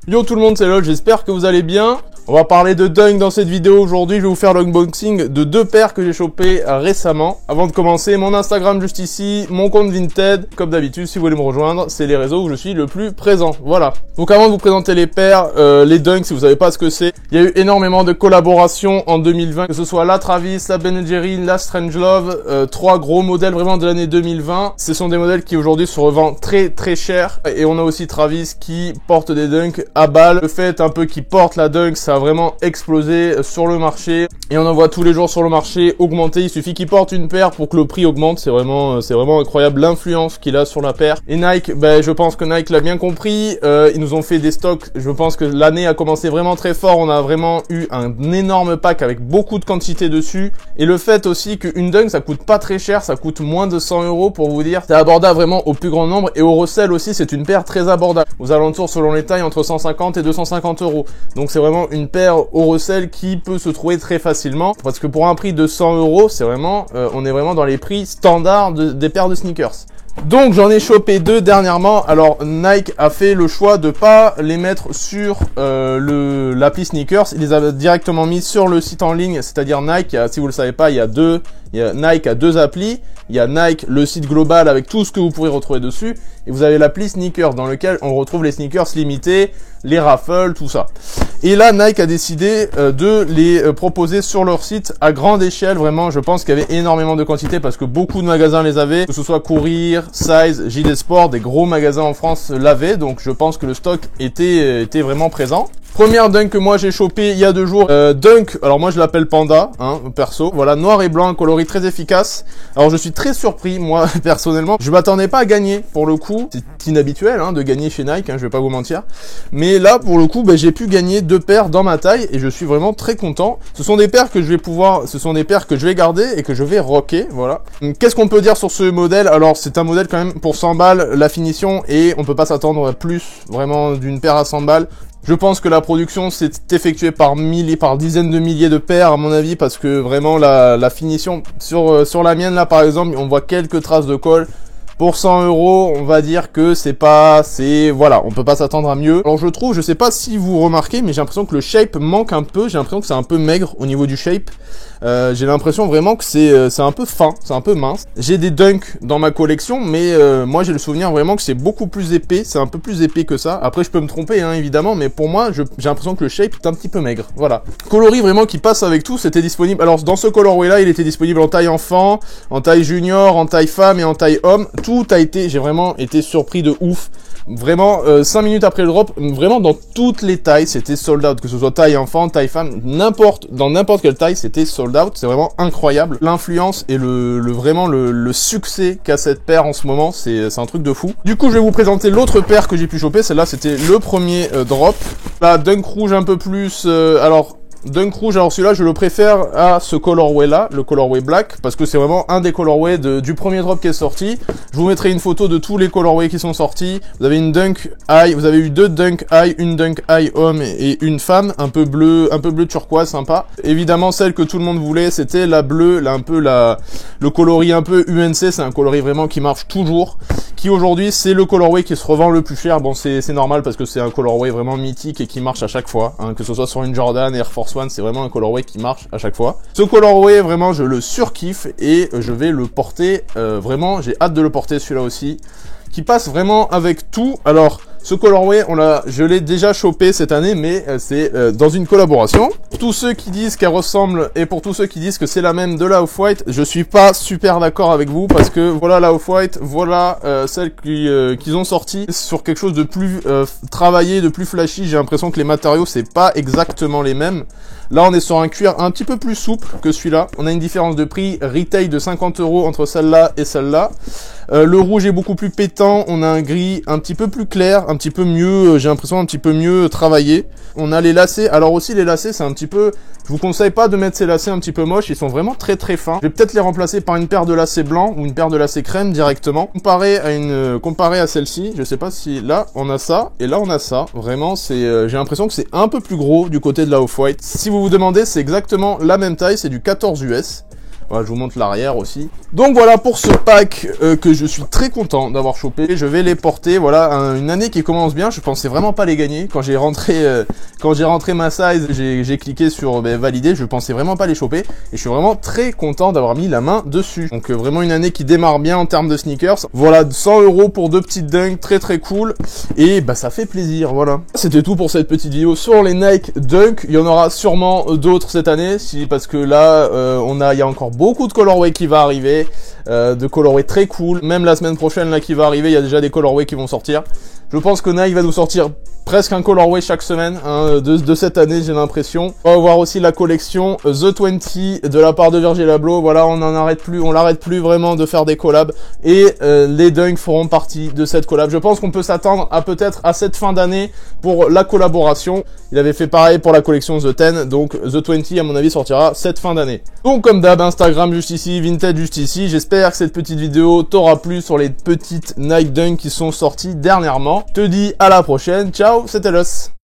Yo tout le monde, c'est LOL, j'espère que vous allez bien. On va parler de Dunk dans cette vidéo aujourd'hui. Je vais vous faire l'unboxing de deux paires que j'ai chopées récemment. Avant de commencer, mon Instagram juste ici, mon compte Vinted. Comme d'habitude, si vous voulez me rejoindre, c'est les réseaux où je suis le plus présent. Voilà. Donc avant de vous présenter les paires, les Dunk, si vous savez pas ce que c'est, il y a eu énormément de collaborations en 2020. Que ce soit la Travis, la Ben & Jerry, la Strangelove, trois gros modèles vraiment de l'année 2020. Ce sont des modèles qui aujourd'hui se revendent très très cher. Et on a aussi Travis qui porte des Dunk à balle. Le fait un peu qu'il porte la Dunk, ça a vraiment explosé sur le marché et on en voit tous les jours sur le marché augmenter. Il suffit qu'il porte une paire pour que le prix augmente. C'est vraiment incroyable l'influence qu'il a sur la paire. Et Nike, je pense que Nike l'a bien compris. Ils nous ont fait des stocks. Je pense que l'année a commencé vraiment très fort. On a vraiment eu un énorme pack avec beaucoup de quantité dessus. Et le fait aussi qu'une Dunk, ça coûte pas très cher, ça coûte moins de 100 € pour vous dire. C'est abordable vraiment au plus grand nombre et au resell aussi, c'est une paire très abordable. Aux alentours selon les tailles entre 150 et 250 €. Donc c'est vraiment une paire au resell qui peut se trouver très facilement parce que pour un prix de 100 €, c'est vraiment on est vraiment dans les prix standards des paires de sneakers. Donc j'en ai chopé deux dernièrement. Alors Nike a fait le choix de pas les mettre sur l'appli Sneakers. Il les a directement mis sur le site en ligne, c'est-à-dire Nike. Si vous le savez pas, Nike a deux applis. Il y a Nike, le site global avec tout ce que vous pourrez retrouver dessus. Et vous avez l'appli Sneakers dans lequel on retrouve les sneakers limités, les raffles, tout ça. Et là, Nike a décidé de les proposer sur leur site à grande échelle. Vraiment, je pense qu'il y avait énormément de quantité parce que beaucoup de magasins les avaient. Que ce soit Courir, Size, JD Sport, des gros magasins en France l'avaient. Donc je pense que le stock était vraiment présent. Première Dunk que moi j'ai chopé il y a 2 jours. Dunk, alors moi je l'appelle Panda, perso. Voilà, noir et blanc, un coloris très efficace. Alors je suis très surpris, moi, personnellement. Je m'attendais pas à gagner, pour le coup. C'est inhabituel, de gagner chez Nike, je vais pas vous mentir. Mais là, pour le coup, j'ai pu gagner 2 paires dans ma taille et je suis vraiment très content. Ce sont des paires que je vais garder et que je vais rocker, voilà. Qu'est-ce qu'on peut dire sur ce modèle? Alors, c'est un modèle quand même pour 100 balles, la finition, et on peut pas s'attendre à plus, vraiment, d'une paire à 100 balles. Je pense que la production s'est effectuée par dizaines de milliers de paires à mon avis parce que vraiment la finition sur la mienne là par exemple on voit quelques traces de colle. Pour 100 €, on va dire que voilà, on peut pas s'attendre à mieux. Alors je sais pas si vous remarquez, mais j'ai l'impression que le shape manque un peu. J'ai l'impression que c'est un peu maigre au niveau du shape. J'ai l'impression vraiment que c'est un peu fin, c'est un peu mince. J'ai des Dunk dans ma collection, mais moi j'ai le souvenir vraiment que c'est beaucoup plus épais. C'est un peu plus épais que ça. Après je peux me tromper, évidemment, mais pour moi j'ai l'impression que le shape est un petit peu maigre. Voilà. Coloris vraiment qui passe avec tout. C'était disponible. Alors dans ce colorway là, il était disponible en taille enfant, en taille junior, en taille femme et en taille homme. J'ai vraiment été surpris de ouf. Vraiment, 5 minutes après le drop, vraiment dans toutes les tailles, c'était sold out. Que ce soit taille enfant, taille femme, dans n'importe quelle taille, c'était sold out. C'est vraiment incroyable. L'influence et vraiment le succès qu'a cette paire en ce moment, c'est un truc de fou. Du coup, je vais vous présenter l'autre paire que j'ai pu choper. Celle-là, c'était le premier drop. La Dunk rouge un peu plus, Dunk rouge, alors celui-là je le préfère à ce colorway là, le colorway black, parce que c'est vraiment un des colorways du premier drop qui est sorti. Je vous mettrai une photo de tous les colorways qui sont sortis. Vous avez une Dunk High, vous avez eu 2 Dunk High, une Dunk High homme et une femme, un peu bleu turquoise, sympa. Évidemment celle que tout le monde voulait, c'était la bleue, le coloris un peu UNC, c'est un coloris vraiment qui marche toujours, qui aujourd'hui c'est le colorway qui se revend le plus cher. Bon c'est normal parce que c'est un colorway vraiment mythique et qui marche à chaque fois, que ce soit sur une Jordan, Air Force One, c'est vraiment un colorway qui marche à chaque fois. Ce colorway vraiment je le surkiffe et je vais le porter, vraiment j'ai hâte de le porter celui-là aussi, qui passe vraiment avec tout. Alors ce colorway, je l'ai déjà chopé cette année, mais c'est dans une collaboration. Pour tous ceux qui disent qu'elle ressemble et pour tous ceux qui disent que c'est la même de la Off-White, je suis pas super d'accord avec vous parce que voilà la Off-White, voilà celle qu'ils ont sorti sur quelque chose de plus travaillé, de plus flashy. J'ai l'impression que les matériaux c'est pas exactement les mêmes. Là on est sur un cuir un petit peu plus souple que celui-là. On a une différence de prix retail de 50 € entre celle-là et celle-là. Le rouge est beaucoup plus pétant, on a un gris un petit peu plus clair, un petit peu mieux, j'ai l'impression un petit peu mieux travaillé. On a les lacets, alors aussi les lacets c'est un petit peu, je vous conseille pas de mettre ces lacets un petit peu moches, ils sont vraiment très très fins. Je vais peut-être les remplacer par une paire de lacets blancs ou une paire de lacets crème directement. Comparé à celle-ci, je sais pas si là on a ça et là on a ça. Vraiment j'ai l'impression que c'est un peu plus gros du côté de la Off-White. Si vous vous demandez, c'est exactement la même taille, c'est du 14 US. Voilà, je vous montre l'arrière aussi. Donc voilà pour ce pack que je suis très content d'avoir chopé. Je vais les porter, voilà, une année qui commence bien. Je pensais vraiment pas les gagner. Quand j'ai rentré ma size, j'ai cliqué sur valider. Je pensais vraiment pas les choper. Et je suis vraiment très content d'avoir mis la main dessus. Donc vraiment une année qui démarre bien en termes de sneakers. Voilà, 100 € pour 2 petites Dunk, très très cool. Et bah ça fait plaisir, voilà. C'était tout pour cette petite vidéo sur les Nike Dunk. Il y en aura sûrement d'autres cette année, parce que là, il y a encore beaucoup de colorway qui va arriver, de colorway très cool. Même la semaine prochaine là qui va arriver, il y a déjà des colorway qui vont sortir. Je pense que Nike va nous sortir presque un colorway chaque semaine de cette année, j'ai l'impression. On va voir aussi la collection The 20 de la part de Virgil Abloh. Voilà, on l'arrête plus vraiment de faire des collabs. Et les Dunk feront partie de cette collab. Je pense qu'on peut s'attendre à peut-être à cette fin d'année pour la collaboration. Il avait fait pareil pour la collection The 10, donc The 20 à mon avis sortira cette fin d'année. Donc comme d'hab, Instagram juste ici, Vinted juste ici. J'espère que cette petite vidéo t'aura plu sur les petites Nike Dunk qui sont sorties dernièrement. Je te dis à la prochaine, ciao, c'était Los.